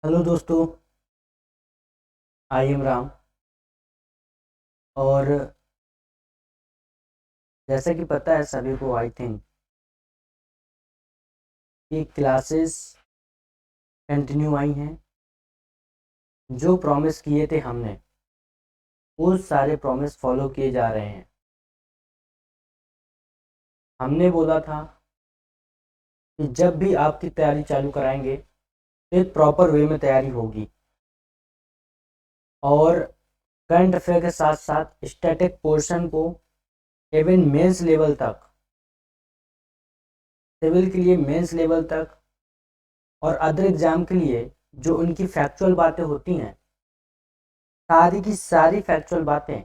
Hello दोस्तों, I am Ram. और जैसा कि पता है सभी को, आई थिंक कि क्लासेस कंटिन्यू आई हैं। जो प्रॉमिस किए थे हमने, वो सारे प्रॉमिस फॉलो किए जा रहे हैं। हमने बोला था कि जब भी आपकी तैयारी चालू कराएंगे तो एक प्रॉपर वे में तैयारी होगी, और करंट अफेयर के साथ साथ स्टैटिक पोर्शन को इवन मेंस लेवल तक, सिविल के लिए मेंस लेवल तक और अदर एग्जाम के लिए जो उनकी फैक्चुअल बातें होती हैं, सारी की सारी फैक्चुअल बातें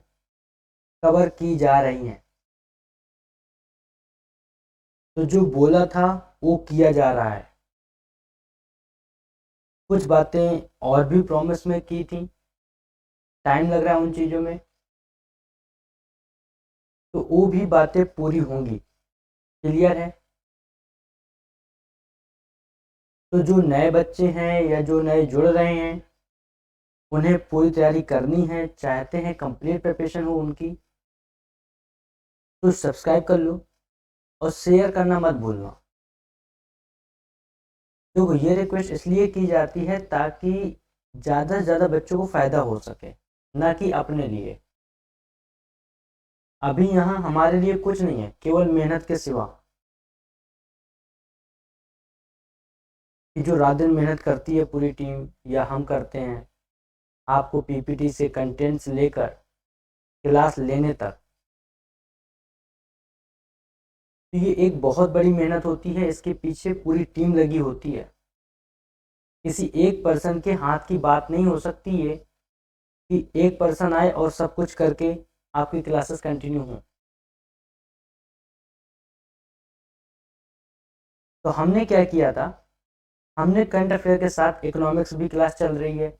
कवर की जा रही हैं। तो जो बोला था वो किया जा रहा है। कुछ बातें और भी प्रॉमिस में की थी, टाइम लग रहा है उन चीज़ों में, तो वो भी बातें पूरी होंगी। क्लियर है? तो जो नए बच्चे हैं या जो नए जुड़ रहे हैं, उन्हें पूरी तैयारी करनी है, चाहते हैं कंप्लीट प्रिपरेशन हो उनकी, तो सब्सक्राइब कर लो और शेयर करना मत भूलना। देखो, ये रिक्वेस्ट इसलिए की जाती है ताकि ज़्यादा से ज़्यादा बच्चों को फ़ायदा हो सके, ना कि अपने लिए। अभी यहाँ हमारे लिए कुछ नहीं है, केवल मेहनत के सिवा। कि जो रात दिन मेहनत करती है पूरी टीम या हम करते हैं, आपको पीपीटी से कंटेंट्स लेकर क्लास लेने तक, तो ये एक बहुत बड़ी मेहनत होती है। इसके पीछे पूरी टीम लगी होती है। किसी एक पर्सन के हाथ की बात नहीं हो सकती है कि एक पर्सन आए और सब कुछ करके आपकी क्लासेस कंटिन्यू हों। तो हमने क्या किया था, हमने करंट अफेयर के साथ इकोनॉमिक्स भी क्लास चल रही है,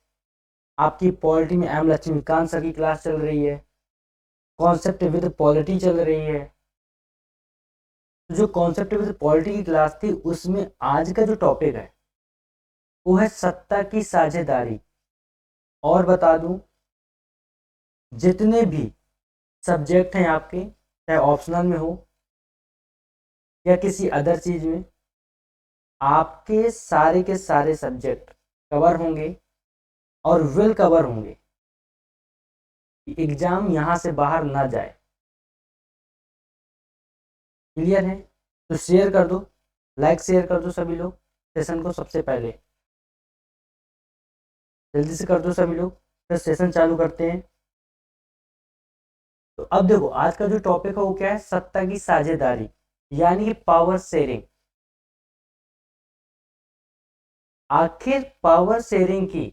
आपकी पॉलिटी में एम लक्ष्मीकांत सर की क्लास चल रही है, कॉन्सेप्ट विद पॉलिटी चल रही है। जो कॉन्सेप्ट विद पॉलिटी की क्लास थी, उसमें आज का जो टॉपिक है वो है सत्ता की साझेदारी। और बता दूं, जितने भी सब्जेक्ट हैं आपके, चाहे ऑप्शनल में हो या किसी अदर चीज में, आपके सारे के सारे सब्जेक्ट कवर होंगे और विल कवर होंगे। एग्जाम यहां से बाहर ना जाए। क्लियर है? तो शेयर कर दो, लाइक शेयर कर दो सभी लोग सेशन को। सबसे पहले जल्दी से कर दो सभी लोग, फिर सेशन चालू करते हैं। तो अब देखो, आज का जो टॉपिक है वो क्या है, सत्ता की साझेदारी, यानी कि पावर शेयरिंग। आखिर पावर शेयरिंग की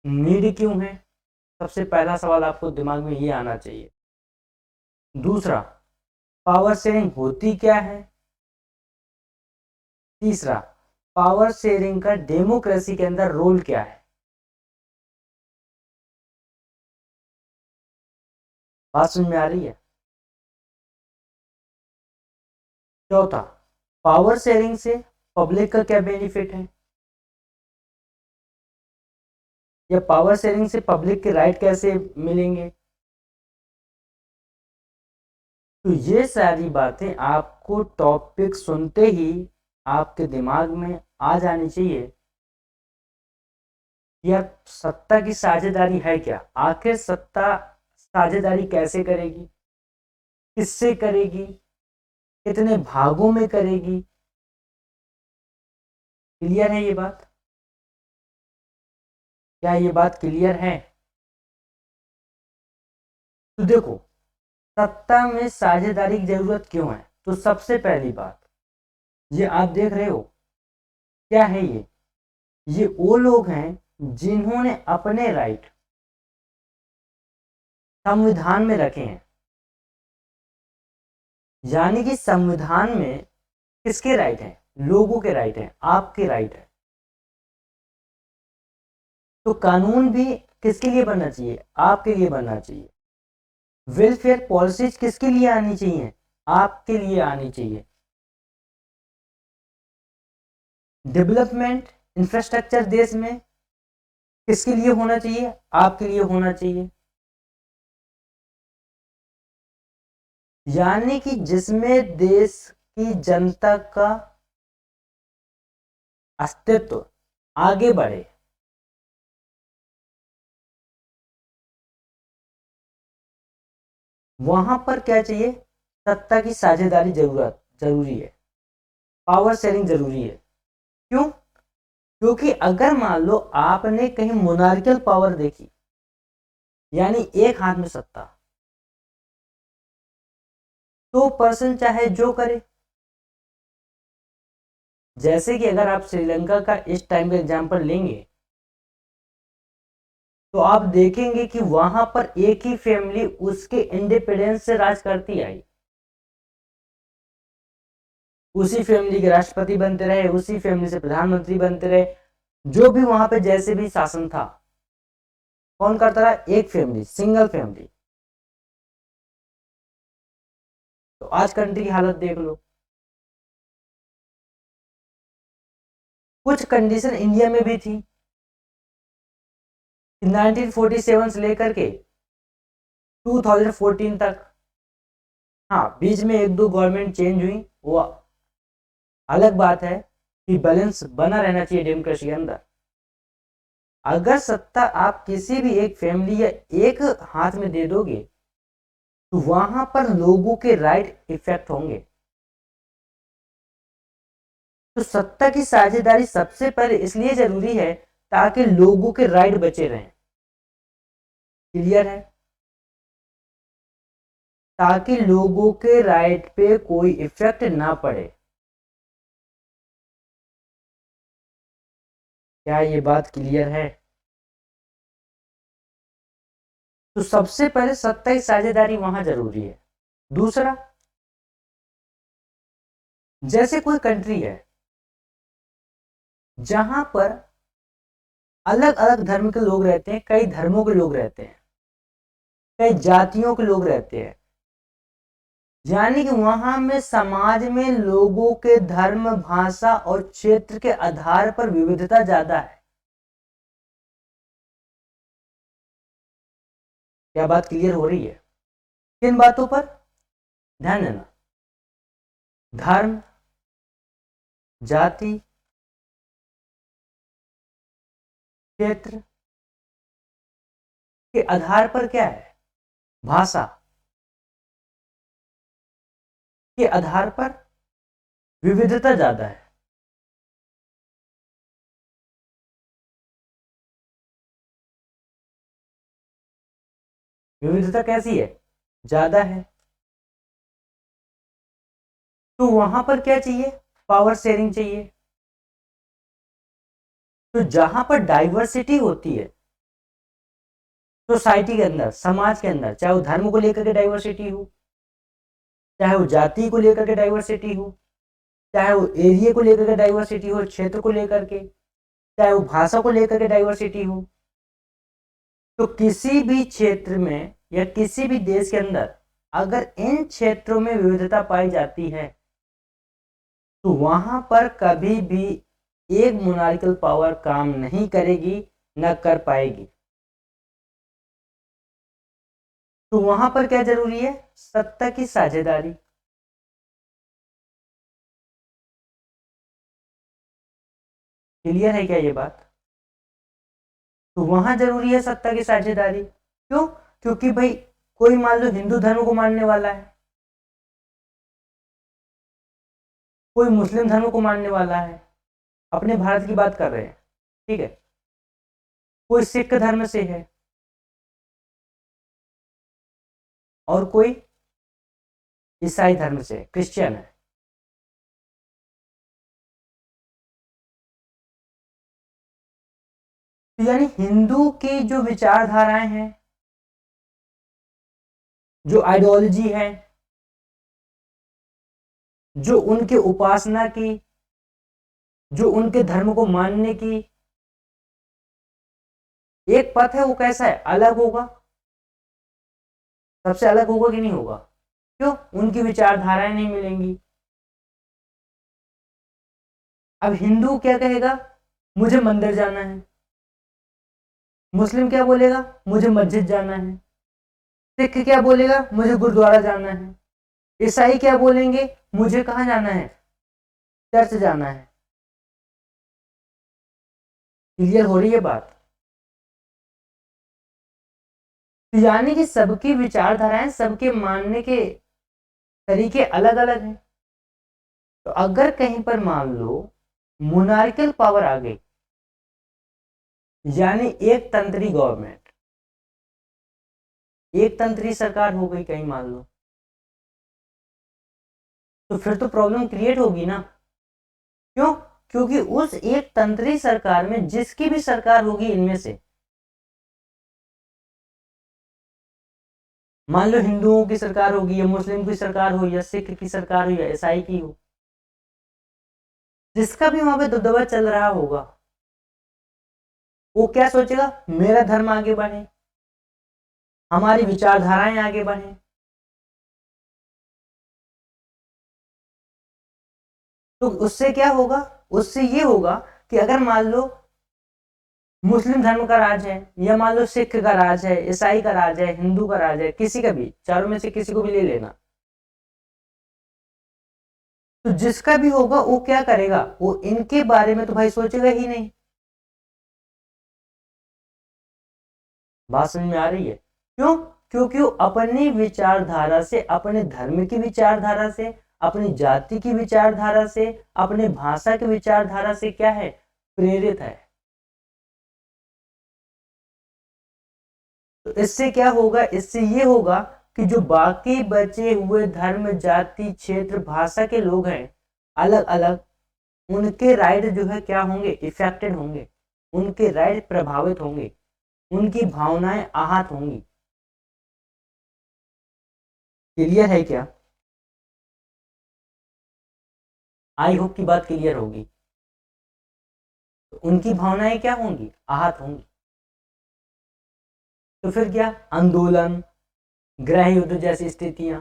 नीड क्यों है? सबसे पहला सवाल आपको दिमाग में ये आना चाहिए। दूसरा, पावर शेयरिंग होती क्या है? तीसरा, पावर शेयरिंग का डेमोक्रेसी के अंदर रोल क्या है? बात समझ में आ रही है? चौथा, पावर शेयरिंग से पब्लिक का क्या बेनिफिट है, या पावर शेयरिंग से पब्लिक के राइट कैसे मिलेंगे? तो ये सारी बातें आपको टॉपिक सुनते ही आपके दिमाग में आ जानी चाहिए। यार, सत्ता की साझेदारी है क्या? आखिर सत्ता साझेदारी कैसे करेगी, किससे करेगी, कितने भागों में करेगी? क्लियर है ये बात? क्या ये बात क्लियर है? तो देखो, सत्ता में साझेदारी की जरूरत क्यों है? तो सबसे पहली बात, ये आप देख रहे हो क्या है, ये वो लोग हैं जिन्होंने अपने राइट संविधान में रखे हैं। यानी कि संविधान में किसके राइट हैं? लोगों के राइट हैं, आपके राइट है। तो कानून भी किसके लिए बनना चाहिए? आपके लिए बनना चाहिए। वेलफेयर पॉलिसीज किसके लिए आनी चाहिए? आपके लिए आनी चाहिए। डेवलपमेंट इंफ्रास्ट्रक्चर देश में किसके लिए होना चाहिए? आपके लिए होना चाहिए। यानी कि जिसमें देश की जनता का अस्तित्व आगे बढ़े, वहां पर क्या चाहिए? सत्ता की साझेदारी जरूरी है, पावर शेयरिंग जरूरी है। क्यों? क्योंकि अगर मान लो आपने कहीं मोनार्कियल पावर देखी, यानी एक हाथ में सत्ता, तो पर्सन चाहे जो करे। जैसे कि अगर आप श्रीलंका का इस टाइम का एग्जांपल लेंगे, तो आप देखेंगे कि वहां पर एक ही फैमिली उसके इंडिपेंडेंस से राज करती आई, उसी फैमिली के राष्ट्रपति बनते रहे, उसी फैमिली से प्रधानमंत्री बनते रहे, जो भी वहां पे जैसे भी शासन था, कौन करता रहा? एक फैमिली, सिंगल फैमिली। तो आज कंट्री की हालत देख लो। कुछ कंडीशन इंडिया में भी थी 1947 से लेकर के 2014 तक। हाँ, बीच में एक दो गवर्नमेंट चेंज हुई, वो अलग बात है कि बैलेंस बना रहना चाहिए डेमोक्रेसी के अंदर। अगर सत्ता आप किसी भी एक फैमिली या एक हाथ में दे दोगे, तो वहां पर लोगों के राइट इफेक्ट होंगे। तो सत्ता की साझेदारी सबसे पहले इसलिए जरूरी है ताकि लोगों के राइट बचे रहें। क्लियर है? ताकि लोगों के राइट पे कोई इफेक्ट ना पड़े। क्या ये बात क्लियर है? तो सबसे पहले सत्ता की साझेदारी वहां जरूरी है। दूसरा, जैसे कोई कंट्री है जहां पर अलग अलग धर्म के लोग रहते हैं, कई धर्मों के लोग रहते हैं, कई जातियों के लोग रहते हैं, यानी कि वहां में समाज में लोगों के धर्म, भाषा और क्षेत्र के आधार पर विविधता ज्यादा है। क्या बात क्लियर हो रही है? किन बातों पर ध्यान देना? धर्म, जाति, क्षेत्र के आधार पर क्या है? भाषा के आधार पर विविधता ज्यादा है। विविधता कैसी है? ज्यादा है। तो वहां पर क्या चाहिए? पावर शेयरिंग चाहिए। तो जहां पर डाइवर्सिटी होती है सोसाइटी के अंदर, समाज के अंदर, चाहे वो धर्म को लेकर के डाइवर्सिटी हो, चाहे वो जाति को लेकर के डाइवर्सिटी हो, चाहे वो एरिया को लेकर के डाइवर्सिटी हो, क्षेत्र को लेकर के, चाहे वो भाषा को लेकर के डाइवर्सिटी हो, तो किसी भी क्षेत्र में या किसी भी देश के अंदर अगर इन क्षेत्रों में विविधता पाई जाती है, तो वहां पर कभी भी एक मोनार्कियल पावर काम नहीं करेगी, न कर पाएगी। तो वहां पर क्या जरूरी है? सत्ता की साझेदारी। क्लियर है क्या ये बात? तो वहां जरूरी है सत्ता की साझेदारी। क्यों? क्योंकि भाई कोई मान लो हिंदू धर्म को मानने वाला है, कोई मुस्लिम धर्म को मानने वाला है, अपने भारत की बात कर रहे हैं, ठीक है, कोई सिख धर्म से है और कोई ईसाई धर्म से, क्रिश्चियन है। तो यानी हिंदू की जो विचारधाराएं हैं, जो आइडियोलॉजी है, जो उनके उपासना की, जो उनके धर्म को मानने की एक पथ है, वो कैसा है? अलग होगा। सबसे अलग होगा कि नहीं होगा? क्यों? उनकी विचारधाराएं नहीं मिलेंगी। अब हिंदू क्या कहेगा? मुझे मंदिर जाना है, मुस्लिम क्या बोलेगा, मुझे मस्जिद जाना है। सिख क्या बोलेगा, मुझे गुरुद्वारा जाना है। ईसाई क्या बोलेंगे, मुझे कहाँ जाना है, चर्च जाना है। क्लियर हो रही है बात? यानी कि सबकी विचारधाराएं, सबके मानने के तरीके अलग अलग हैं। तो अगर कहीं पर मान लो मोनार्कियल पावर आ गई, यानी एक तंत्री गवर्नमेंट, एक तंत्री सरकार हो गई कहीं मान लो, तो फिर तो प्रॉब्लम क्रिएट होगी ना। क्यों? क्योंकि उस एक तंत्री सरकार में जिसकी भी सरकार होगी इनमें से, मान लो हिंदुओं की सरकार होगी या मुस्लिम की सरकार हो या सिख की सरकार हो या ईसाई की हो, जिसका भी वहां पे दबदबा चल रहा होगा, वो क्या सोचेगा, मेरा धर्म आगे बढ़े, हमारी विचारधाराएं आगे बढ़े। तो उससे क्या होगा, उससे ये होगा कि अगर मान लो मुस्लिम धर्म का राज है, या मान लो सिख का राज है, ईसाई का राज है, हिंदू का राज है, किसी का भी, चारों में से किसी को भी ले लेना, तो जिसका भी होगा वो क्या करेगा, वो इनके बारे में तो भाई सोचेगा ही नहीं। बात समझ में आ रही है? क्यों? क्योंकि वो अपनी विचारधारा से, अपने धर्म की विचारधारा से, अपनी जाति की विचारधारा से, अपने भाषा की विचारधारा से क्या है, प्रेरित है। तो इससे क्या होगा, इससे ये होगा कि जो बाकी बचे हुए धर्म, जाति, क्षेत्र, भाषा के लोग हैं अलग अलग, उनके राइट जो है क्या होंगे, इफेक्टेड होंगे, उनके राइट प्रभावित होंगे, उनकी भावनाएं आहत होंगी। क्लियर है क्या? आई होप की बात क्लियर होगी। तो उनकी भावनाएं क्या होंगी, आहत होंगी। तो फिर क्या, आंदोलन, गृह युद्ध जैसी स्थितियां।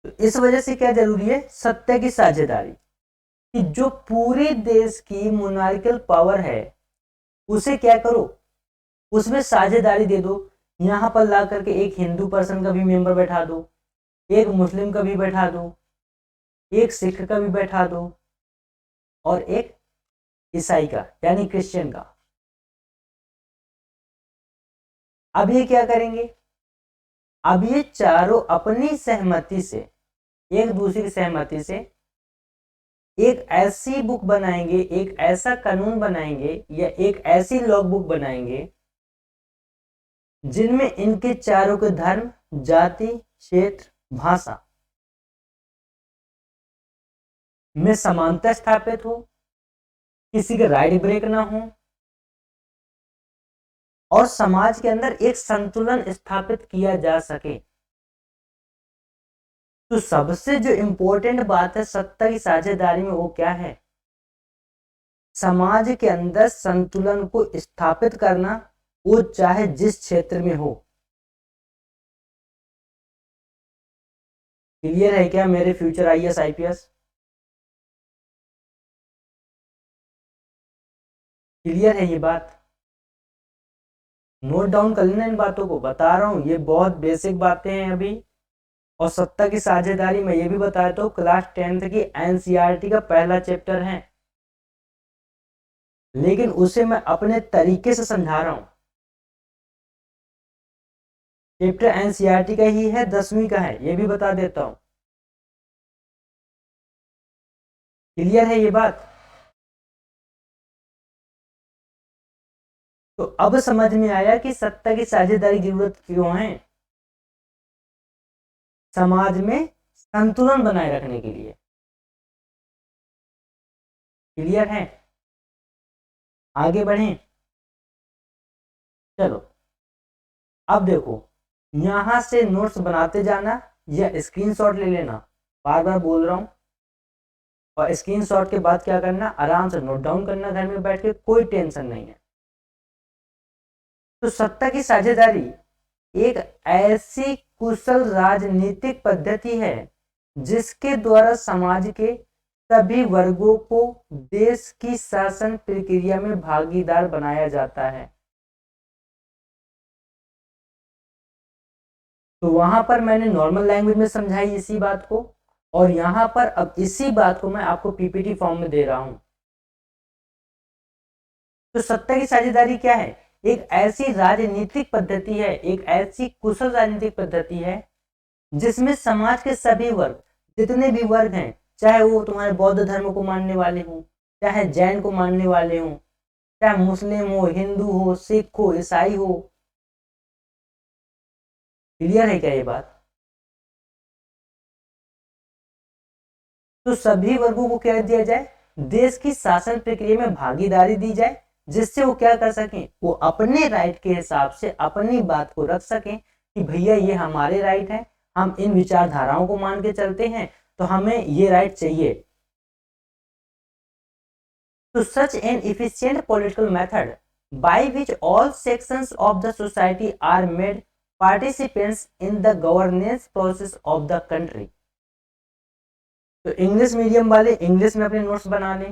तो इस वजह से क्या जरूरी है, सत्य की साझेदारी, कि जो पूरे देश की मोनार्कियल पावर है उसे क्या करो, उसमें साझेदारी दे दो। यहां पर ला करके एक हिंदू पर्सन का भी मेंबर बैठा दो, एक मुस्लिम का भी बैठा दो, एक सिख का भी बैठा दो, और एक ईसाई का यानी क्रिश्चियन का। अब ये क्या करेंगे, अब ये चारों अपनी सहमति से, एक दूसरे की सहमति से एक ऐसी बुक बनाएंगे, एक ऐसा कानून बनाएंगे, या एक ऐसी लॉग बुक बनाएंगे जिनमें इनके चारों के धर्म, जाति, क्षेत्र, भाषा में समानता स्थापित हो, किसी के राइट ब्रेक ना हो, और समाज के अंदर एक संतुलन स्थापित किया जा सके। तो सबसे जो इंपॉर्टेंट बात है सत्ता की साझेदारी में, वो क्या है, समाज के अंदर संतुलन को स्थापित करना, वो चाहे जिस क्षेत्र में हो। क्लियर है क्या मेरे फ्यूचर आईएएस आईपीएस? क्लियर है ये बात? नोट डाउन कर लेना इन बातों को, बता रहा हूं ये बहुत बेसिक बातें हैं अभी। और सत्ता की साझेदारी में ये भी बताया तो क्लास 10th की एनसीईआरटी का पहला चैप्टर है, लेकिन उसे मैं अपने तरीके से समझा रहा हूं। चैप्टर एनसीईआरटी का ही है, 10वीं का है, ये भी बता देता हूं। क्लियर है ये बात? तो अब समझ में आया कि सत्ता की साझेदारी की जरूरत क्यों है, समाज में संतुलन बनाए रखने के लिए। क्लियर है? आगे बढ़ें, चलो। अब देखो, यहां से नोट्स बनाते जाना या स्क्रीनशॉट ले लेना, बार बार बोल रहा हूं। और स्क्रीनशॉट के बाद क्या करना, आराम से नोट डाउन करना घर में बैठ के, कोई टेंशन नहीं है। तो सत्ता की साझेदारी एक ऐसी कुशल राजनीतिक पद्धति है जिसके द्वारा समाज के सभी वर्गों को देश की शासन प्रक्रिया में भागीदार बनाया जाता है। तो वहां पर मैंने नॉर्मल लैंग्वेज में समझाई इसी बात को, और यहां पर अब इसी बात को मैं आपको पीपीटी फॉर्म में दे रहा हूं। तो सत्ता की साझेदारी क्या है? एक ऐसी राजनीतिक पद्धति है, एक ऐसी कुशल राजनीतिक पद्धति है जिसमें समाज के सभी वर्ग, जितने भी वर्ग हैं, चाहे वो तुम्हारे बौद्ध धर्म को मानने वाले हों, चाहे जैन को मानने वाले हों, चाहे मुस्लिम हो, हिंदू हो, सिख हो, ईसाई हो, क्लियर है क्या ये बात? तो सभी वर्गों को क्या दिया जाए? देश की शासन प्रक्रिया में भागीदारी दी जाए, जिससे वो क्या कर सकें? वो अपने राइट के हिसाब से अपनी बात को रख सकें कि भैया ये हमारे राइट है, हम इन विचारधाराओं को मान के चलते हैं, तो हमें ये राइट चाहिए। तो such an efficient political method by which all sections of the society are made participants in the governance process of the country। तो इंग्लिश मीडियम वाले इंग्लिश में अपने नोट्स बना लें,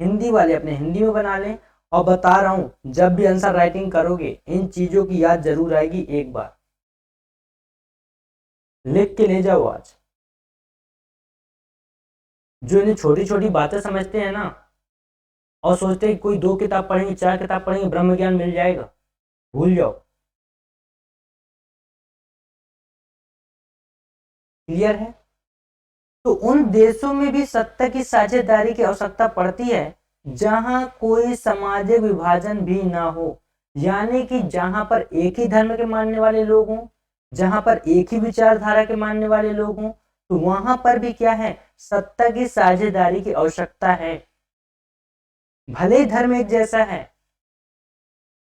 हिंदी वाले अपने हिंदी में बना लें, और बता रहा हूं जब भी आंसर राइटिंग करोगे इन चीजों की याद जरूर आएगी, एक बार लिख के ले जाओ आज। जो इन्हें छोटी छोटी बातें समझते हैं ना, और सोचते हैं कोई 2 किताब पढ़ेंगे, 4 किताब पढ़ेंगे, ब्रह्म ज्ञान मिल जाएगा, भूल जाओ। क्लियर है? तो उन देशों में भी सत्ता की साझेदारी की आवश्यकता पड़ती है जहां कोई सामाजिक विभाजन भी ना हो, यानी कि जहां पर एक ही धर्म के मानने वाले लोग हों, जहां पर एक ही विचारधारा के मानने वाले लोग हों, तो वहां पर भी क्या है? सत्ता की साझेदारी की आवश्यकता है। भले ही धर्म एक जैसा है,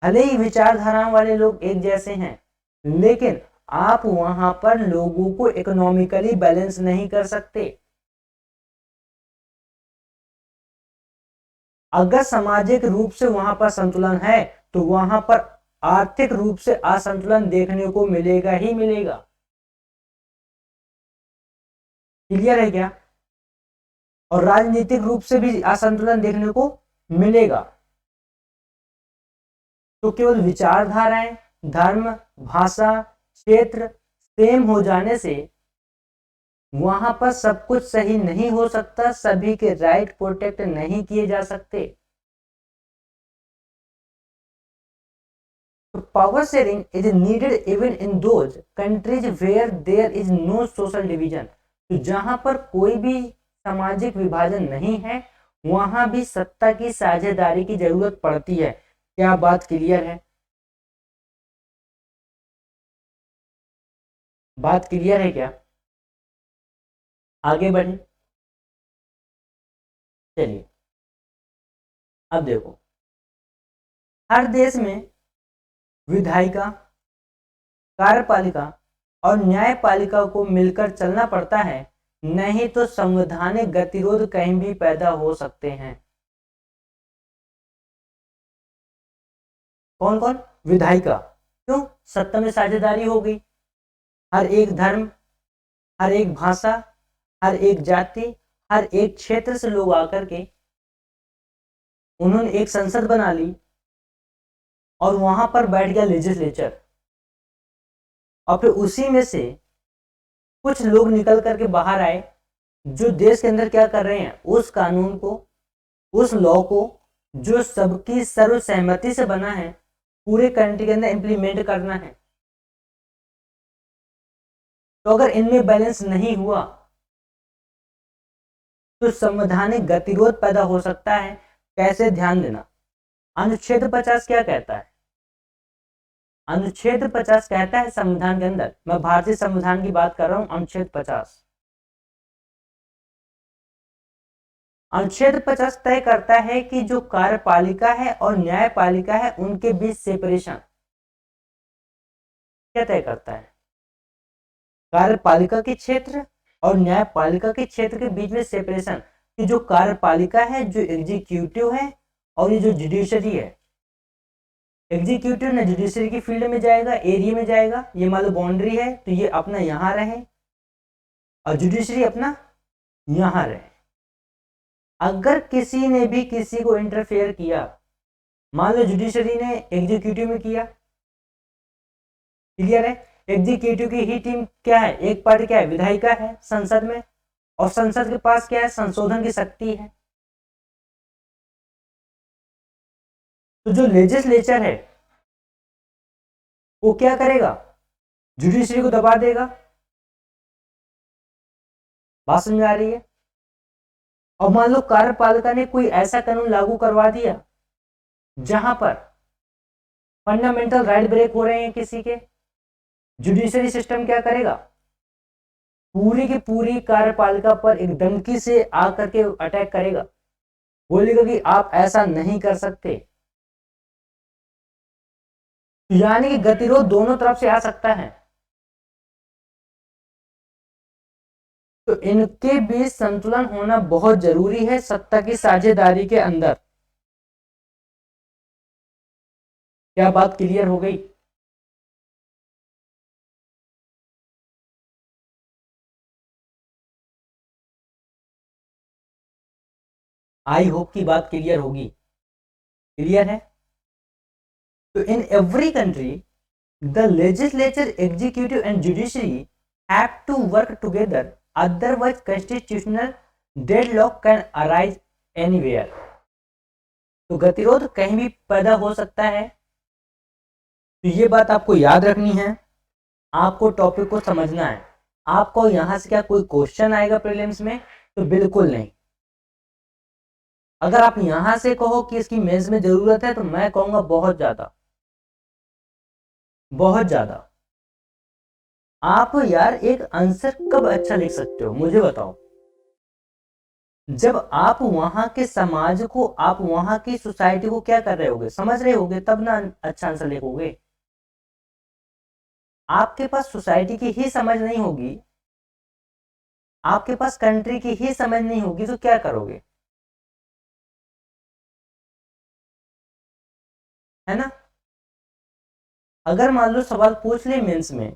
भले ही विचारधाराओं वाले लोग एक जैसे हैं, लेकिन आप वहां पर लोगों को इकोनॉमिकली बैलेंस नहीं कर सकते। अगर सामाजिक रूप से वहां पर संतुलन है, तो वहां पर आर्थिक रूप से असंतुलन देखने को मिलेगा ही मिलेगा। क्लियर है क्या? और राजनीतिक रूप से भी असंतुलन देखने को मिलेगा। तो केवल विचारधाराएं, धर्म, भाषा, क्षेत्र सेम हो जाने से वहां पर सब कुछ सही नहीं हो सकता, सभी के राइट प्रोटेक्ट नहीं किए जा सकते। तो power sharing is needed even in those countries where there is no social division. तो जहां पर कोई भी सामाजिक विभाजन नहीं है, वहां भी सत्ता की साझेदारी की जरूरत पड़ती है। क्या बात क्लियर है? बात क्लियर है क्या? आगे बढ़े, चलिए अब देखो, हर देश में विधायिका, कार्यपालिका और न्यायपालिका को मिलकर चलना पड़ता है, नहीं तो संवैधानिक गतिरोध कहीं भी पैदा हो सकते हैं। कौन कौन? विधायिका, क्यों? सत्ता में साझेदारी हो गई, हर एक धर्म, हर एक भाषा, हर एक जाति, हर एक क्षेत्र से लोग आकर के उन्होंने एक संसद बना ली, और वहां पर बैठ गया लेजिस्लेचर, और फिर उसी में से कुछ लोग निकल करके बाहर आए जो देश के अंदर क्या कर रहे हैं, उस कानून को, उस लॉ को जो सबकी सर्वसहमति से बना है, पूरे कंट्री के अंदर इंप्लीमेंट करना है। तो अगर इनमें बैलेंस नहीं हुआ तो संवैधानिक गतिरोध पैदा हो सकता है। कैसे? ध्यान देना, अनुच्छेद 50 क्या कहता है? अनुच्छेद 50 कहता है संविधान के अंदर, मैं भारतीय संविधान की बात कर रहा हूं, अनुच्छेद 50। अनुच्छेद 50 तय करता है कि जो कार्यपालिका है और न्यायपालिका है उनके बीच सेपरेशन। क्या तय करता है? कार्यपालिका के क्षेत्र और न्यायपालिका के क्षेत्र के बीच में सेपरेशन, कि जो कार्यपालिका है, जो एग्जीक्यूटिव है, और ये जो जुडिशरी है, एग्जीक्यूटिव ना जुडिशरी की फील्ड में जाएगा, एरिया में जाएगा, ये मान लो बाउंड्री है तो ये अपना यहां रहे, और जुडिशरी अपना यहां रहे। अगर किसी ने भी किसी को इंटरफेयर किया, मान लो जुडिशरी ने एग्जीक्यूटिव में किया, क्लियर है, एग्जीक्यूटिव की ही टीम क्या है, एक पार्टी क्या है, विधायिका है संसद में, और संसद के पास क्या है, संशोधन की शक्ति है। तो जो लेजिस्लेचर है वो क्या करेगा, जुडिशरी को दबा देगा। बात समझ आ रही है। और मान लो कार्यपालिका ने कोई ऐसा कानून लागू करवा दिया जहां पर फंडामेंटल राइट ब्रेक हो रहे हैं किसी के, जुडिशरी सिस्टम क्या करेगा, पूरी की पूरी कार्यपालिका पर एक धमकी से आकर के अटैक करेगा, बोलेगा कि आप ऐसा नहीं कर सकते। यानी कि गतिरोध दोनों तरफ से आ सकता है। तो इनके बीच संतुलन होना बहुत जरूरी है सत्ता की साझेदारी के अंदर। क्या बात क्लियर हो गई? आई होप की बात क्लियर होगी। क्लियर है? तो in every country the legislature, executive and judiciary have to work together, otherwise constitutional deadlock can arise anywhere. तो गतिरोध कहीं भी पैदा हो सकता है। तो ये बात आपको याद रखनी है, आपको टॉपिक को समझना है। आपको यहां से क्या कोई क्वेश्चन आएगा प्रीलिम्स में? तो बिल्कुल नहीं। अगर आप यहां से कहो कि इसकी मेंस में जरूरत है तो मैं कहूंगा बहुत ज्यादा, बहुत ज्यादा। आप यार एक आंसर कब अच्छा लिख सकते हो मुझे बताओ? जब आप वहां के समाज को, आप वहां की सोसाइटी को क्या कर रहे होगे, समझ रहे होगे, तब ना अच्छा आंसर लिखोगे। आपके पास सोसाइटी की ही समझ नहीं होगी, आपके पास कंट्री की ही समझ नहीं होगी, तो क्या करोगे? है ना? अगर मान लो सवाल पूछ ले मेंस में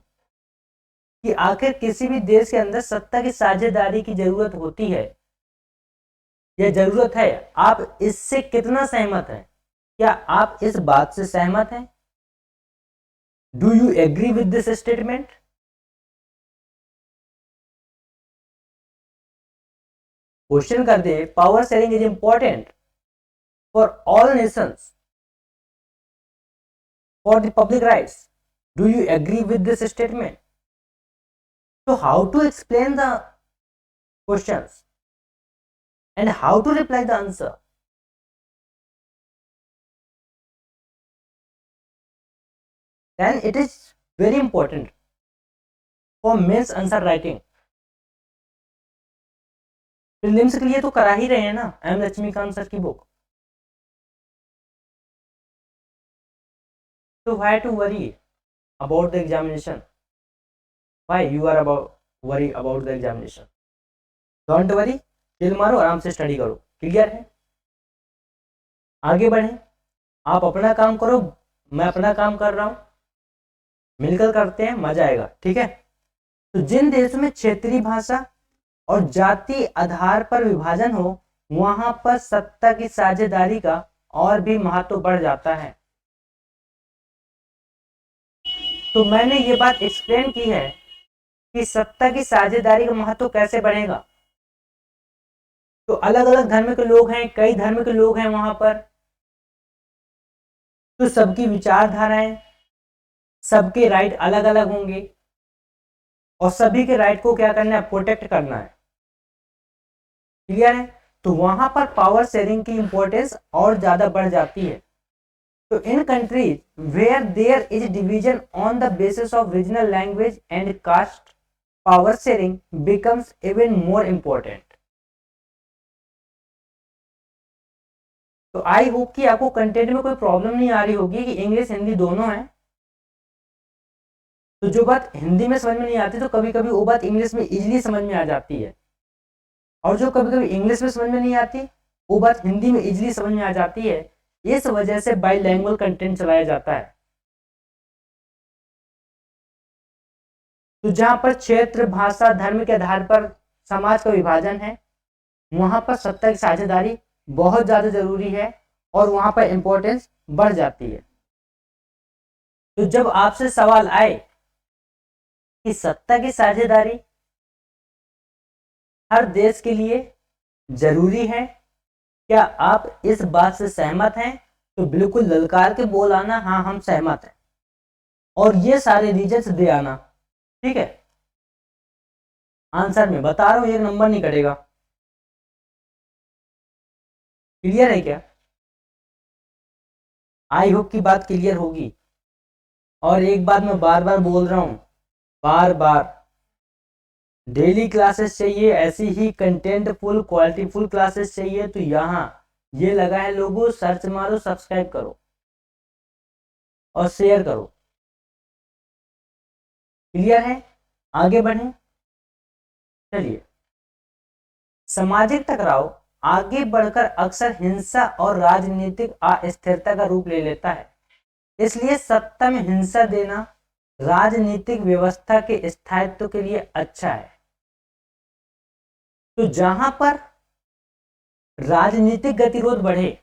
कि आखिर किसी भी देश के अंदर सत्ता की साझेदारी की जरूरत होती है या जरूरत है, आप इससे कितना सहमत हैं? क्या आप इस बात से सहमत हैं? Do you agree with this statement? Question कर दे, power sharing is important for all nations for the public rights. Do you agree with this statement? So how to explain the questions and how to reply the answer? Then it is very important for mains answer writing. Prelims के लिए तो करा ही रहे हैं ना M Laxmikant sir की book. So why to worry about the examination? Why you are about worry about the examination? Don't worry, chill मारो, आराम से स्टडी करो। क्लियर है? आगे बढ़े, आप अपना काम करो, मैं अपना काम कर रहा हूं, मिलकर करते हैं, मजा आएगा। ठीक है? तो जिन देशों में क्षेत्रीय भाषा और जाति आधार पर विभाजन हो, वहां पर सत्ता की साझेदारी का और भी महत्व बढ़ जाता है। तो मैंने ये बात एक्सप्लेन की है कि सत्ता की साझेदारी का महत्व कैसे बढ़ेगा। तो अलग अलग धर्म के लोग हैं, कई धर्म के लोग हैं वहां पर, तो सबकी विचारधाराएं, सबके राइट अलग अलग होंगे और सभी के राइट को क्या करना है, प्रोटेक्ट करना है। क्लियर है? तो वहां पर पावर शेयरिंग की इंपॉर्टेंस और ज्यादा बढ़ जाती है। तो in countries where there is division on the basis of regional language and caste, power sharing becomes even more important. तो आई होप कि आपको कंटेंट में कोई प्रॉब्लम नहीं आ रही होगी कि इंग्लिश हिंदी दोनों है। तो जो बात हिंदी में समझ में नहीं आती तो कभी कभी वो बात इंग्लिश में इजीली समझ में आ जाती है, और जो कभी कभी इंग्लिश में समझ में नहीं आती वो बात हिंदी में इजीली समझ में आ जाती है। इस वजह से बाइलैंग्वेज कंटेंट चलाया जाता है। तो जहां पर क्षेत्र, भाषा, धर्म के आधार पर समाज का विभाजन है, वहां पर सत्ता की साझेदारी बहुत ज्यादा जरूरी है और वहां पर इंपॉर्टेंस बढ़ जाती है। तो जब आपसे सवाल आए कि सत्ता की साझेदारी हर देश के लिए जरूरी है, क्या आप इस बात से सहमत हैं? तो बिल्कुल ललकार के बोल आना, हाँ हम सहमत हैं, और ये सारे रीजंस दे आना। ठीक है, आंसर में बता रहा हूं, एक नंबर नहीं कटेगा। क्लियर है क्या? आई होप की बात क्लियर होगी। और एक बात मैं बार बार बोल रहा हूं, बार बार, डेली क्लासेस चाहिए, ऐसी ही content full quality full classes चाहिए, तो यहाँ ये लगा है लोगो, सर्च मारो, सब्सक्राइब करो और शेयर करो। क्लियर है? आगे बढ़े। चलिए, सामाजिक टकराव आगे बढ़कर अक्सर हिंसा और राजनीतिक अस्थिरता का रूप ले लेता है, इसलिए सत्ता में हिंसा देना राजनीतिक व्यवस्था के स्थायित्व के लिए अच्छा है। तो जहां पर राजनीतिक गतिरोध बढ़े,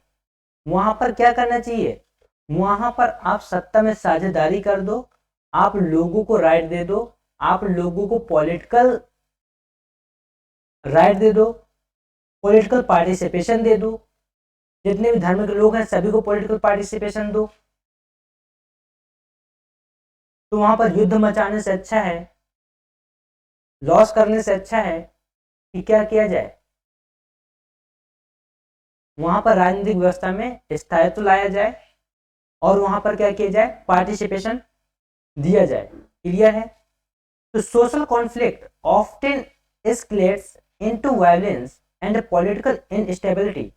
वहां पर क्या करना चाहिए? वहां पर आप सत्ता में साझेदारी कर दो, आप लोगों को राइट दे दो, आप लोगों को पॉलिटिकल राइट दे दो, पॉलिटिकल पार्टिसिपेशन दे दो, जितने भी धर्म के लोग हैं सभी को पॉलिटिकल पार्टिसिपेशन दो। तो वहां पर युद्ध मचाने से अच्छा है, लॉस करने से अच्छा है कि क्या किया जाए, वहां पर राजनीतिक व्यवस्था में स्थायित्व लाया जाए और वहां पर क्या किया जाए, पार्टिसिपेशन दिया जाए। क्लियर है? तो social conflict often escalates into violence and political instability,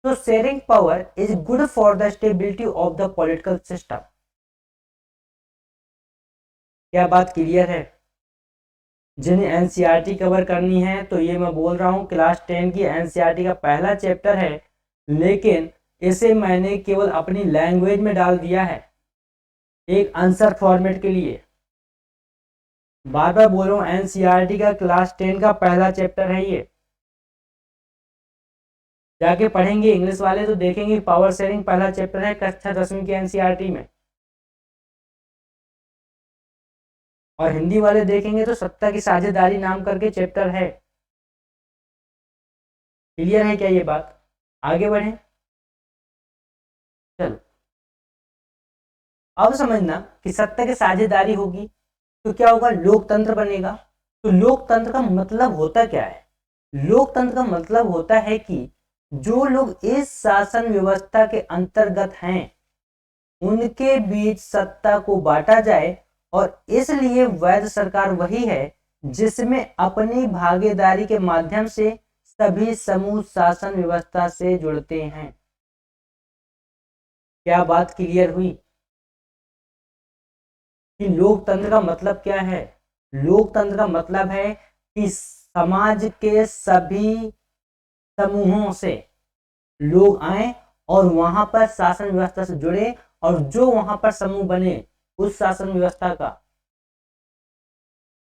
so sharing power is good for the stability of the political system। क्या बात क्लियर है? जिन्हें एनसीईआरटी कवर करनी है, तो ये मैं बोल रहा हूं, क्लास 10 की एनसीईआरटी का पहला चैप्टर है, लेकिन इसे मैंने केवल अपनी लैंग्वेज में डाल दिया है, एक आंसर फॉर्मेट के लिए। बार बार बोल रहा हूं, एनसीईआरटी का क्लास 10 का पहला चैप्टर है ये। जाके पढ़ेंगे इंग्लिश वाले तो देखेंगे पावर शेयरिंग पहला चैप्टर है कक्षा 10वीं की एनसीईआरटी में, और हिंदी वाले देखेंगे तो सत्ता की साझेदारी नाम करके चैप्टर है। क्लियर है क्या ये बात? आगे बढ़े। चलो, अब समझना कि सत्ता की साझेदारी होगी तो क्या होगा, लोकतंत्र बनेगा। तो लोकतंत्र का मतलब होता क्या है? लोकतंत्र का मतलब होता है कि जो लोग इस शासन व्यवस्था के अंतर्गत हैं उनके बीच सत्ता को बांटा जाए, और इसलिए वैध सरकार वही है जिसमें अपनी भागीदारी के माध्यम से सभी समूह शासन व्यवस्था से जुड़ते हैं। क्या बात क्लियर हुई कि लोकतंत्र का मतलब क्या है? लोकतंत्र का मतलब है कि समाज के सभी समूहों से लोग आए और वहां पर शासन व्यवस्था से जुड़े, और जो वहां पर समूह बने उस शासन व्यवस्था का,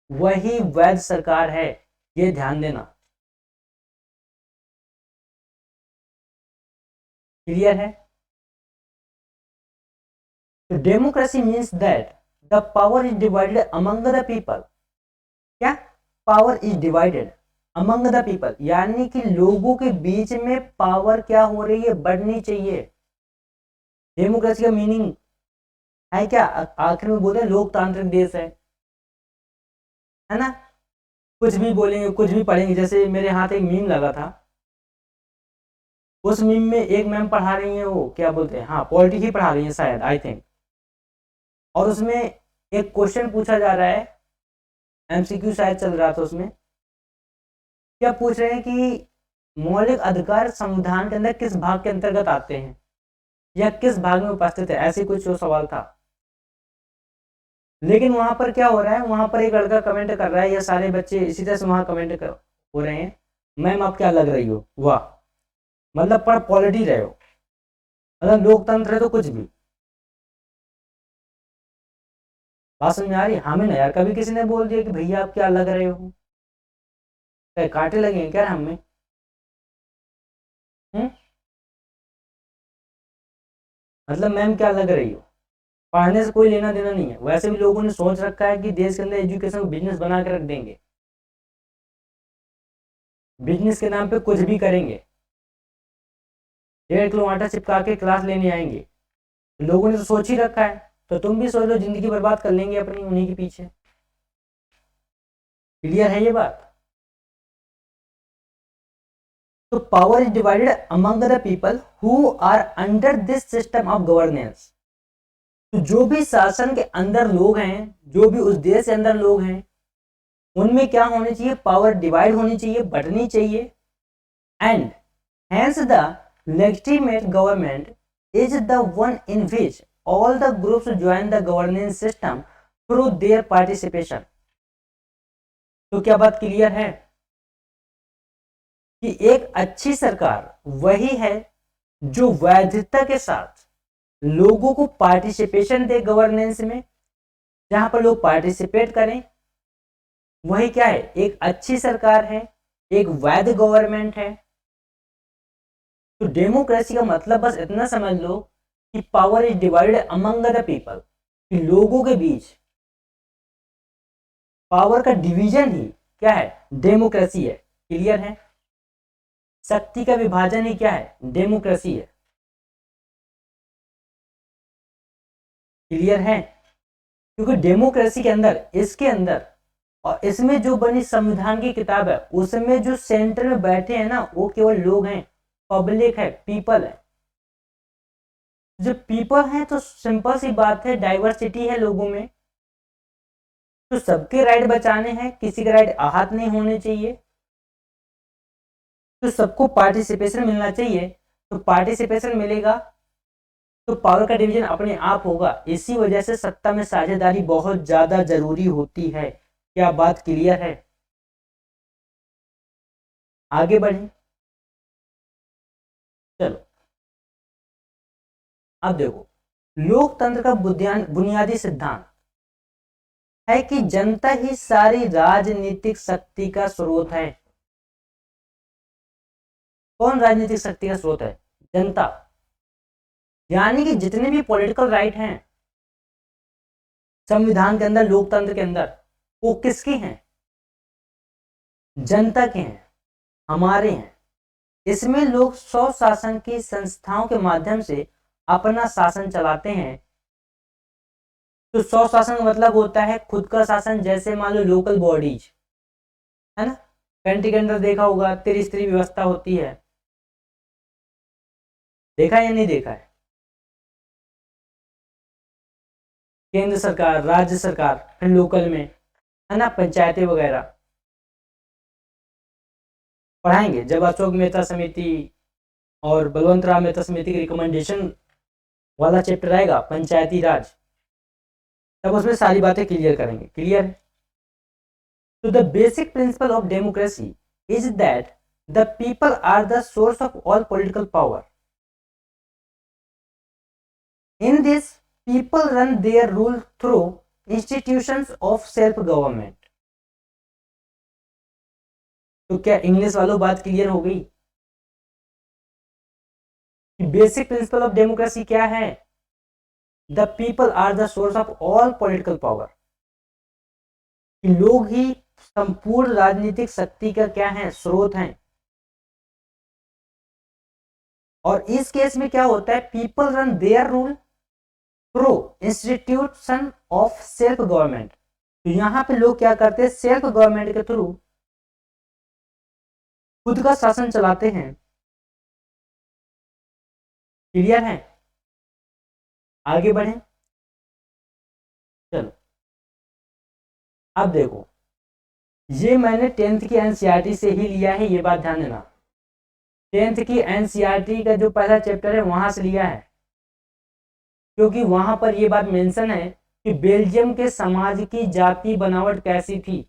वही वैध सरकार है। ये ध्यान देना। क्लियर है? तो democracy means that the power is divided among the people. क्या? Power is divided among the people, यानी कि लोगों के बीच में पावर क्या हो रही है, बढ़नी चाहिए। डेमोक्रेसी का मीनिंग है क्या? आखिर में बोलते हैं लोकतांत्रिक देश है ना। कुछ भी बोलेंगे, कुछ भी पढ़ेंगे। जैसे मेरे हाथ एक मीम लगा था, उस मीम में एक मैम पढ़ा रही है, वो क्या बोलते हैं, हाँ पॉलिटिक्स ही पढ़ा रही है शायद, आई थिंक। और उसमें एक क्वेश्चन पूछा जा रहा है, एमसीक्यू शायद चल रहा था उसमें। क्या पूछ रहे हैं कि मौलिक अधिकार संविधान के अंदर किस भाग के अंतर्गत आते हैं, या किस भाग में उपस्थित है, ऐसे कुछ जो सवाल था। लेकिन वहां पर क्या हो रहा है, वहां पर एक लड़का कमेंट कर रहा है, या सारे बच्चे इसी तरह से वहां कमेंट हो रहे हैं, मैम आप क्या लग रही हो, वाह, मतलब पढ़ पॉलिटी रहे हो, मतलब लोकतंत्र है तो कुछ भी। बात समझ में आ रही है? हमें ना यार, कभी किसी ने बोल दिया कि भैया आप क्या लग रहे हो, कांटे लगे क्या हमें? मतलब मैम क्या लग रही हो, पढ़ने से कोई लेना देना नहीं है। वैसे भी लोगों ने सोच रखा है कि देश के अंदर एजुकेशन को बिजनेस बना के रख देंगे, बिजनेस के नाम पे कुछ भी करेंगे, 1.5 किलो आटा चिपका के क्लास लेने आएंगे। लोगों ने तो सोच ही रखा है, तो तुम भी सोच लो, जिंदगी बर्बाद कर लेंगे अपनी उन्हीं के पीछे। क्लियर है ये बात? तो power is divided among the people who are under this system of governance. तो जो भी शासन के अंदर लोग हैं, जो भी उस देश के अंदर लोग हैं, उनमें क्या होनी चाहिए, पावर डिवाइड होनी चाहिए, बंटनी चाहिए। And hence the legitimate government is the one in which all the groups join the governance system through their participation. तो क्या बात क्लियर है कि एक अच्छी सरकार वही है जो वैधता के साथ लोगों को पार्टिसिपेशन दे गवर्नेंस में, जहां पर लोग पार्टिसिपेट करें, वही क्या है, एक अच्छी सरकार है, एक वैध गवर्नमेंट है। तो डेमोक्रेसी का मतलब बस इतना समझ लो कि power is divided among the people, कि लोगों के बीच पावर का डिवीजन ही क्या है, डेमोक्रेसी है। क्लियर है? शक्ति का विभाजन ही क्या है, डेमोक्रेसी है। क्लियर है? क्योंकि डेमोक्रेसी के अंदर, इसके अंदर और इसमें जो बनी संविधान की किताब है, उसमें जो सेंटर में बैठे हैं ना, वो केवल लोग हैं, पब्लिक है, पीपल है। जब पीपल है तो सिंपल सी बात है, डाइवर्सिटी है लोगों में, तो सबके राइट बचाने हैं, किसी के राइट आहत नहीं होने चाहिए, तो सबको पार्टिसिपेशन मिलना चाहिए। तो पार्टिसिपेशन मिलेगा तो पावर का डिवीजन अपने आप होगा। इसी वजह से सत्ता में साझेदारी बहुत ज्यादा जरूरी होती है। क्या बात क्लियर है? आगे बढ़े, चलो अब देखो, लोकतंत्र का बुनियादी सिद्धांत है कि जनता ही सारी राजनीतिक शक्ति का स्रोत है। कौन राजनीतिक शक्ति का स्रोत है? जनता। यानी कि जितने भी पॉलिटिकल राइट हैं संविधान के अंदर, लोकतंत्र के अंदर, वो किसके हैं? जनता के हैं, हमारे हैं। इसमें लोग स्वशासन की संस्थाओं के माध्यम से अपना शासन चलाते हैं। तो स्वशासन का मतलब होता है खुद का शासन। जैसे मान लो लोकल बॉडीज है ना, कंट्री के अंदर देखा होगा त्रिस्तरीय व्यवस्था होती है, देखा या नहीं देखा है? केंद्र सरकार, राज्य सरकार, फिर लोकल में, है ना, पंचायतें वगैरह। पढ़ाएंगे जब अशोक मेहता समिति और बलवंत राम मेहता समिति की रिकमेंडेशन वाला चैप्टर आएगा, पंचायती राज, तब उसमें सारी बातें क्लियर करेंगे। क्लियर है? तो the basic principle of democracy is that the people are the source of all political power. In this people run their rule through institutions of self government। तो क्या इंग्लिश वालों बात क्लियर हो गई? Basic principle of democracy क्या है? The people are the source of all political power. लोग ही संपूर्ण राजनीतिक शक्ति का क्या है, स्रोत हैं। और इस केस में क्या होता है, people run their rule through institution of self government. तो यहां पे लोग क्या करते हैं, सेल्फ गवर्नमेंट के थ्रू खुद का शासन चलाते हैं। क्लियर है? आगे बढ़े, चलो अब देखो, ये मैंने 10th की एनसीईआरटी से ही लिया है, ये बात ध्यान देना। 10th की एनसीईआरटी का जो पहला चैप्टर है वहां से लिया है, क्योंकि वहां पर यह बात मेंशन है कि बेल्जियम के समाज की जाति बनावट कैसी थी।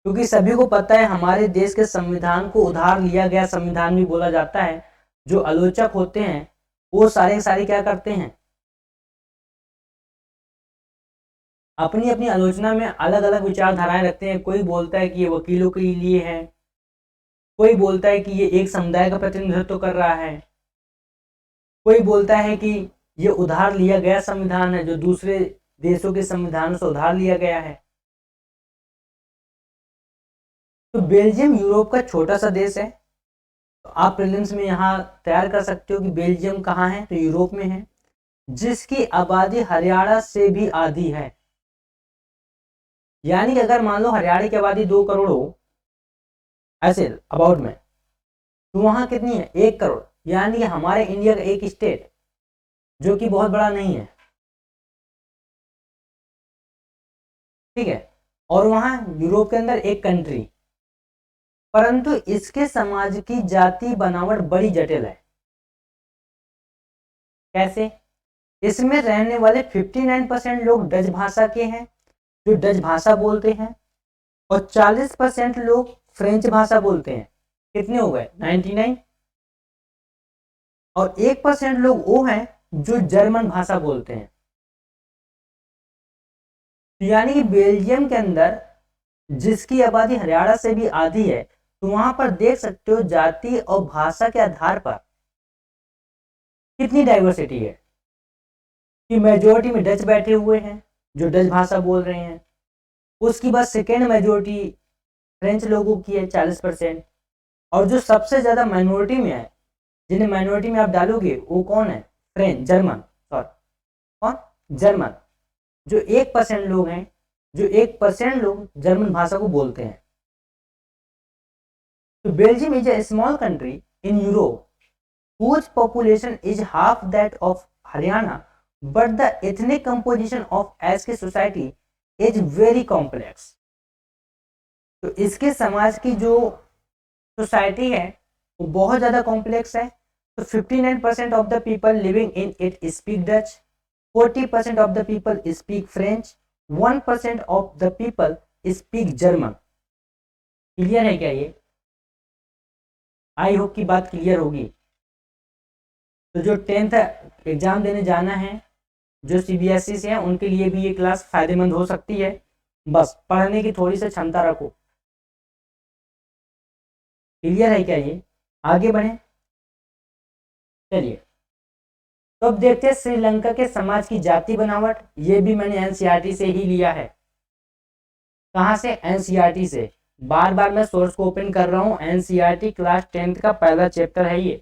क्योंकि सभी को पता है हमारे देश के संविधान को उधार लिया गया संविधान भी बोला जाता है। जो आलोचक होते हैं वो सारे सारे क्या करते हैं, अपनी अपनी आलोचना में अलग अलग विचारधाराएं रखते हैं। कोई बोलता है कि ये वकीलों के लिए है, कोई बोलता है कि ये एक समुदाय का प्रतिनिधित्व कर रहा है, कोई बोलता है कि ये उधार लिया गया संविधान है जो दूसरे देशों के संविधानों से उधार लिया गया है। तो बेल्जियम यूरोप का छोटा सा देश है, तो आप प्रीलिम्स में यहाँ तैयार कर सकते हो कि बेल्जियम कहाँ है, तो यूरोप में है, जिसकी आबादी हरियाणा से भी आधी है। यानी कि अगर मान लो हरियाणा की आबादी 2 करोड़ हो ऐसे अबाउट में, तो वहां कितनी है, 1 करोड़। यानी कि हमारे इंडिया का एक स्टेट जो कि बहुत बड़ा नहीं है, ठीक है, और वहां यूरोप के अंदर एक कंट्री, परंतु इसके समाज की जाति बनावट बड़ी जटिल है। कैसे? इसमें रहने वाले 59% लोग डच भाषा के हैं जो डच भाषा बोलते हैं, और 40% लोग फ्रेंच भाषा बोलते हैं। कितने हो गए, 99। और 1% लोग वो हैं जो जर्मन भाषा बोलते हैं। यानी कि बेल्जियम के अंदर जिसकी आबादी हरियाणा से भी आधी है, तो वहां पर देख सकते हो जाति और भाषा के आधार पर कितनी डाइवर्सिटी है, कि मेजोरिटी में डच बैठे हुए हैं जो डच भाषा बोल रहे हैं, उसकी बाद सेकेंड मेजोरिटी फ्रेंच लोगों की है 40%, और जो सबसे ज्यादा माइनॉरिटी में है, जिन्हें माइनॉरिटी में आप डालोगे वो कौन है, फ्रेंच, जर्मन, सॉरी कौन, जर्मन, जो 1% लोग हैं, जो 1% लोग जर्मन भाषा को बोलते हैं। तो Belgium is a small country in Europe whose population is half that of Haryana, but the ethnic composition of ASCII society is very complex. तो इसके समाज की जो सोसाइटी है वो बहुत ज्यादा कॉम्प्लेक्स है। तो 59% of the people living in it speak Dutch, 40% of the people speak French, 1% of the people speak German. Clear है क्या ये? आई होप की बात क्लियर होगी। तो जो 10th एग्जाम देने जाना है, जो सीबीएसई से है, उनके लिए भी ये क्लास फायदेमंद हो सकती है। बस पढ़ने की थोड़ी सी क्षमता रखो। क्लियर है क्या ये? आगे बढ़े, चलिए। तो अब देखते हैं श्रीलंका के समाज की जाति बनावट। ये भी मैंने एनसीईआरटी से ही लिया है। कहां से? एनसीईआरटी से। बार बार मैं सोर्स को ओपन कर रहा हूं, एनसीईआरटी क्लास 10th का पहला चैप्टर है ये।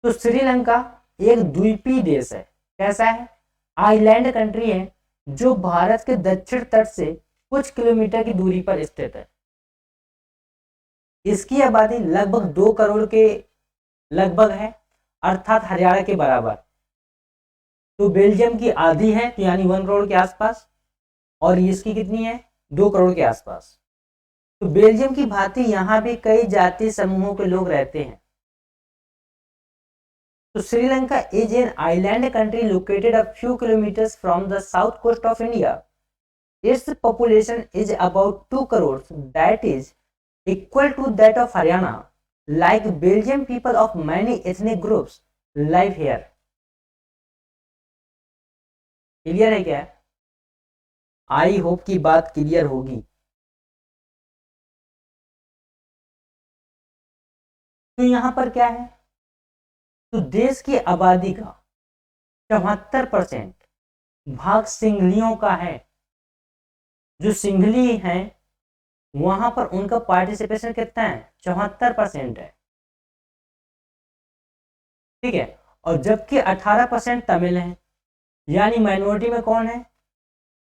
तो श्रीलंका एक द्वीपीय देश है। कैसा है? आइलैंड कंट्री है जो भारत के दक्षिण तट से कुछ किलोमीटर की दूरी पर स्थित है। इसकी आबादी लगभग 2 करोड़ के लगभग है, अर्थात हरियाणा के बराबर। तो बेल्जियम की आधी है, तो यानी 1 करोड़ के आसपास, और इसकी कितनी है, 2 करोड़ के आसपास। तो बेल्जियम की भांति यहां भी कई जाति समूहों के लोग रहते हैं। तो Sri Lanka is an island country located a few kilometres from the south coast of India. Its population is about 2 crores, that is equal to that of Haryana. Like Belgian, people of many ethnic groups live here. Clear है क्या? I hope की बात clear होगी। तो यहां पर क्या है, तो देश की आबादी का 74% भाग सिंघलियों का है। जो सिंघली हैं वहां पर उनका पार्टिसिपेशन कितना है, 74% है, ठीक है। और जबकि 18% तमिल हैं, यानी माइनॉरिटी में कौन है,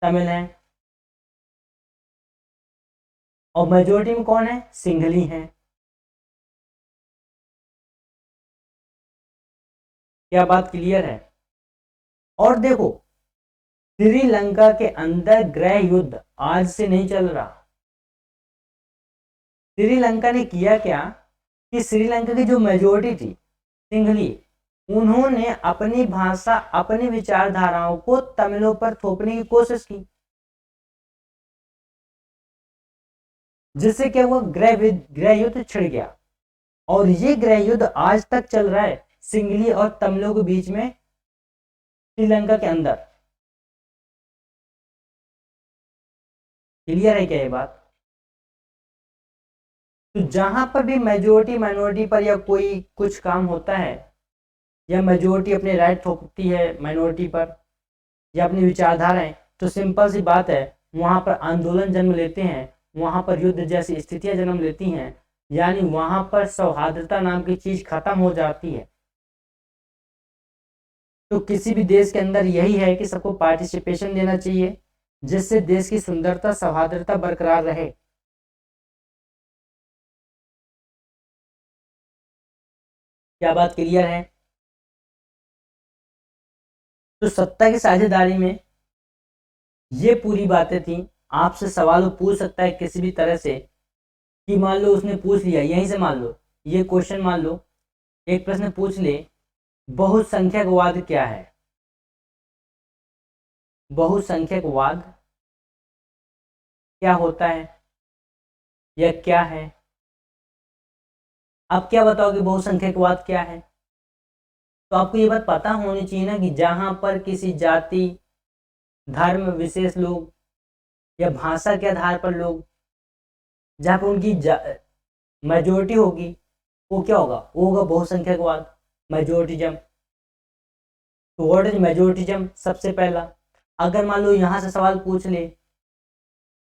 तमिल है, और मेजोरिटी में कौन है, सिंघली है। क्या बात क्लियर है? और देखो, श्रीलंका के अंदर गृह युद्ध आज से नहीं चल रहा। श्रीलंका ने किया क्या कि श्रीलंका की जो मेजोरिटी थी सिंघली, उन्होंने अपनी भाषा, अपनी विचारधाराओं को तमिलों पर थोपने की कोशिश की, जिससे क्या हुआ, गृह युद्ध छिड़ गया। और ये गृह युद्ध आज तक चल रहा है सिंघली और तमिलों के बीच में श्रीलंका के अंदर। क्लियर है क्या ये बात? तो जहां पर भी मेजोरिटी माइनॉरिटी पर या कोई कुछ काम होता है, या मेजोरिटी अपने राइट थोपती है माइनॉरिटी पर या अपनी विचारधाराएं, तो सिंपल सी बात है वहां पर आंदोलन जन्म लेते हैं, वहां पर युद्ध जैसी स्थितियां जन्म लेती हैं, यानी वहां पर सौहार्दता नाम की चीज खत्म हो जाती है। तो किसी भी देश के अंदर यही है कि सबको पार्टिसिपेशन देना चाहिए, जिससे देश की सुंदरता सौहार्दता बरकरार रहे। क्या बात क्लियर है? तो सत्ता की साझेदारी में ये पूरी बातें थी। आपसे सवाल पूछ सकता है किसी भी तरह से, कि मान लो उसने पूछ लिया यहीं से, मान लो ये क्वेश्चन, मान लो एक प्रश्न पूछ ले, बहुसंख्यकवाद क्या है? बहुसंख्यकवाद क्या होता है या क्या है? आप क्या बताओगे बहुसंख्यकवाद क्या है? तो आपको ये बात पता होनी चाहिए ना कि जहां पर किसी जाति, धर्म विशेष लोग या भाषा के आधार पर लोग, जहां पर उनकी मेजोरिटी होगी, वो क्या होगा? वो होगा बहुसंख्यकवाद, मेजोरिटिज्म। तो व्हाट इज मेजोरिटिज्म? सबसे पहला, अगर मान लो यहाँ से सवाल पूछ ले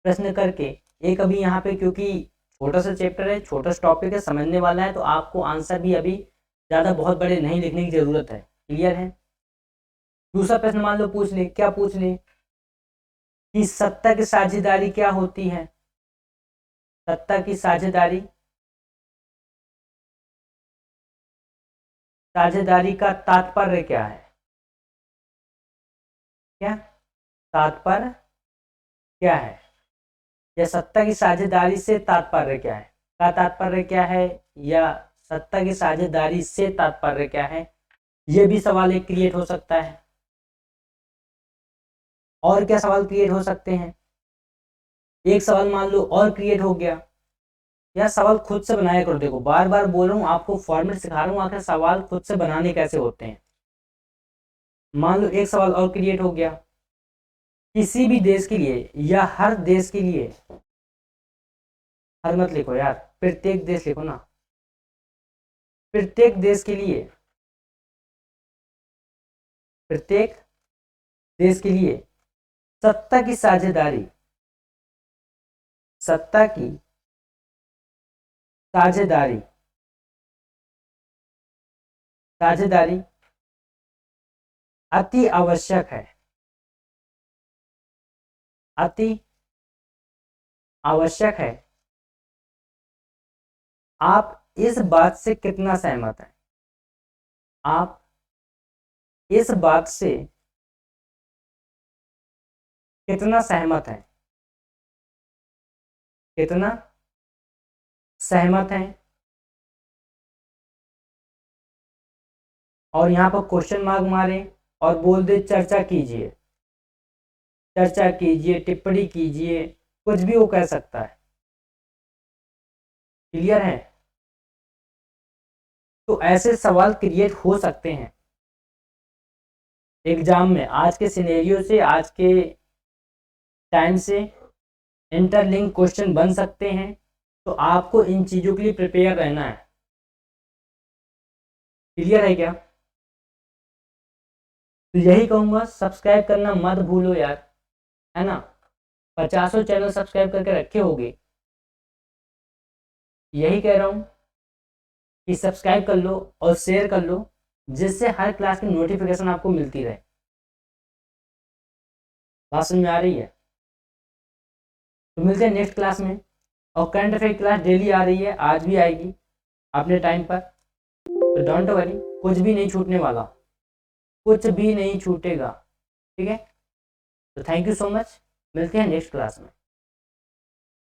प्रश्न करके, एक अभी यहाँ पे क्योंकि छोटा सा चैप्टर है, छोटा सा टॉपिक है, समझने वाला है, तो आपको आंसर भी अभी ज़्यादा बहुत बड़े नहीं लिखने की ज़रूरत है। क्लियर है? दूसरा प्रश्न मान लो पूछ ले, क्या पूछ ले कि सत्ता की साझेदारी क्या होती है? सत्ता की साझेदारी, साझेदारी का तात्पर्य क्या है? क्या तात्पर्य क्या है? या सत्ता की साझेदारी से तात्पर्य क्या है? का तात्पर्य क्या है या सत्ता की साझेदारी से तात्पर्य क्या है? ये भी सवाल एक क्रिएट हो सकता है। और क्या सवाल क्रिएट हो सकते हैं? एक सवाल मान लो और क्रिएट हो गया, या सवाल खुद से बनाया करो। देखो बार बार बोल रहा हूँ, आपको फॉर्मेट सिखा रहा हूँ, आखिर सवाल खुद से बनाने कैसे होते हैं। मान लो एक सवाल और क्रिएट हो गया, किसी भी देश के लिए या हर देश के लिए, हर मत लिखो यार, प्रत्येक देश लिखो ना, प्रत्येक देश के लिए, प्रत्येक देश के लिए सत्ता की साझेदारी, सत्ता की साझेदारी, साझेदारी अति आवश्यक है, अति आवश्यक है। आप इस बात से कितना सहमत हैं? आप इस बात से कितना सहमत हैं? कितना सहमत हैं? और यहाँ पर क्वेश्चन मार्क मारे और बोल दे चर्चा कीजिए, चर्चा कीजिए, टिप्पणी कीजिए, कुछ भी वो कह सकता है। क्लियर है? तो ऐसे सवाल क्रिएट हो सकते हैं एग्जाम में, आज के सिनेरियो से, आज के टाइम से इंटरलिंक क्वेश्चन बन सकते हैं। तो आपको इन चीज़ों के लिए प्रिपेयर रहना है। क्लियर है क्या? तो यही कहूँगा, सब्सक्राइब करना मत भूलो यार, है ना। 50 चैनल सब्सक्राइब करके रखे होगे, यही कह रहा हूँ कि सब्सक्राइब कर लो और शेयर कर लो, जिससे हर क्लास की नोटिफिकेशन आपको मिलती रहे। बात समझ में आ रही है? तो मिलते हैं नेक्स्ट क्लास में। और करंट अफेयर क्लास डेली आ रही है, आज भी आएगी अपने टाइम पर, तो डोंट वरी, कुछ भी नहीं छूटने वाला, कुछ भी नहीं छूटेगा। ठीक है? तो थैंक यू सो मच, मिलते हैं नेक्स्ट क्लास में।